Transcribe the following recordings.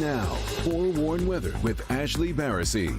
Now, forewarned weather with Ashley Barassi.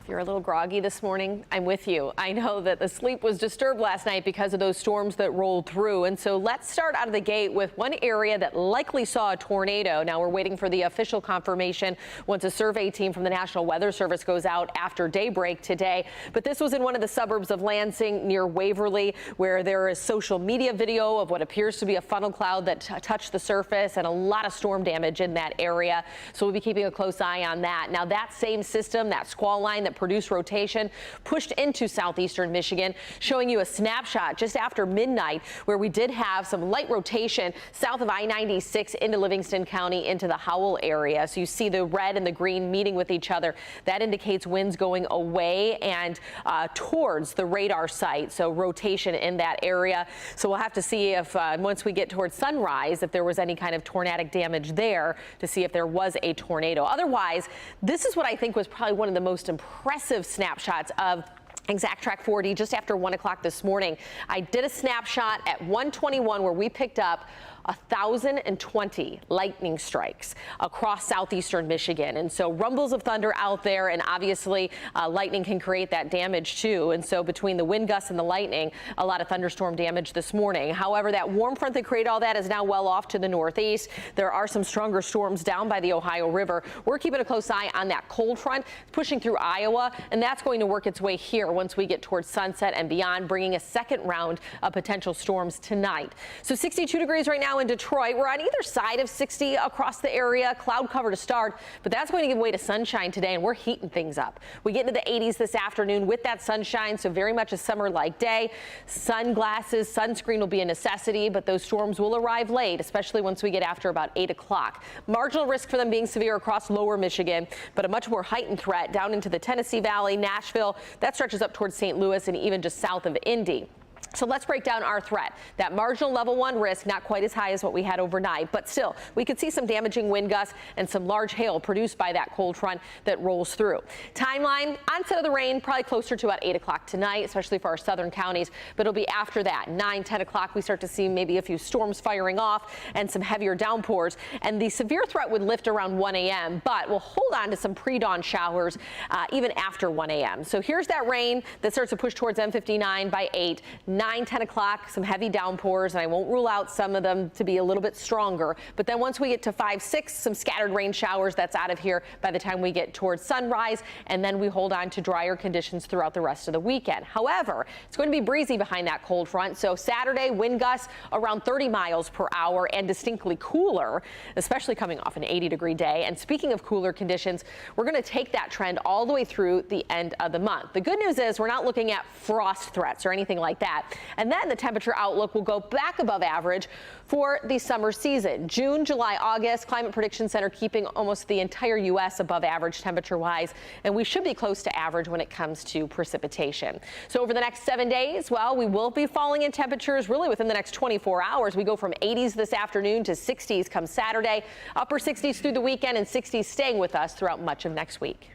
If you're a little groggy this morning, I'm with you. I know that the sleep was disturbed last night because of those storms that rolled through. And so let's start out of the gate with one area that likely saw a tornado. Now we're waiting for the official confirmation once a survey team from the National Weather Service goes out after daybreak today. But this was in one of the suburbs of Lansing near Waverly, where there is social media video of what appears to be a funnel cloud that touched the surface and a lot of storm damage in that area. So we'll be keeping a close eye on that. Now that same system, that squall line that produced rotation, pushed into southeastern Michigan, showing you a snapshot just after midnight where we did have some light rotation south of I-96 into Livingston County into the Howell area. So you see the red and the green meeting with each other. That indicates winds going away and towards the radar site. So rotation in that area. So we'll have to see if once we get towards sunrise, if there was any kind of tornadic damage there to see if there was a tornado. Otherwise, this is what I think was probably one of the most impressive snapshots of ExactTrack 4D just after 1 o'clock this morning. I did a snapshot at 1:21 where we picked up 1,020 lightning strikes across southeastern Michigan. And so rumbles of thunder out there, and obviously lightning can create that damage too. And so between the wind gusts and the lightning, a lot of thunderstorm damage this morning. However, that warm front that created all that is now well off to the northeast. There are some stronger storms down by the Ohio River. We're keeping a close eye on that cold front pushing through Iowa, and that's going to work its way here once we get towards sunset and beyond, bringing a second round of potential storms tonight. So 62 degrees right now in Detroit. We're on either side of 60 across the area, cloud cover to start, but that's going to give way to sunshine today, and we're heating things up. We get into the 80s this afternoon with that sunshine, so very much a summer-like day. Sunglasses, sunscreen will be a necessity, but those storms will arrive late, especially once we get after about 8 o'clock. Marginal risk for them being severe across lower Michigan, but a much more heightened threat down into the Tennessee Valley, Nashville. That stretches up towards St. Louis and even just south of Indy. So let's break down our threat. That marginal level 1 risk, not quite as high as what we had overnight, but still, we could see some damaging wind gusts and some large hail produced by that cold front that rolls through. Timeline, onset of the rain, probably closer to about 8 o'clock tonight, especially for our southern counties, but it'll be after that, 9, 10 o'clock, we start to see maybe a few storms firing off and some heavier downpours. And the severe threat would lift around 1 a.m., but we'll hold on to some pre-dawn showers even after 1 a.m. So here's that rain that starts to push towards M59 by 8, 9, 10 o'clock, some heavy downpours, and I won't rule out some of them to be a little bit stronger. But then once we get to 5, 6, some scattered rain showers, that's out of here by the time we get towards sunrise, and then we hold on to drier conditions throughout the rest of the weekend. However, it's going to be breezy behind that cold front, so Saturday, wind gusts around 30 miles per hour and distinctly cooler, especially coming off an 80-degree day. And speaking of cooler conditions, we're going to take that trend all the way through the end of the month. The good news is we're not looking at frost threats or anything like that. And then the temperature outlook will go back above average for the summer season. June, July, August, Climate Prediction Center keeping almost the entire U.S. above average temperature-wise, and we should be close to average when it comes to precipitation. So over the next 7 days, well, we will be falling in temperatures really within the next 24 hours. We go from 80s this afternoon to 60s come Saturday, upper 60s through the weekend, and 60s staying with us throughout much of next week.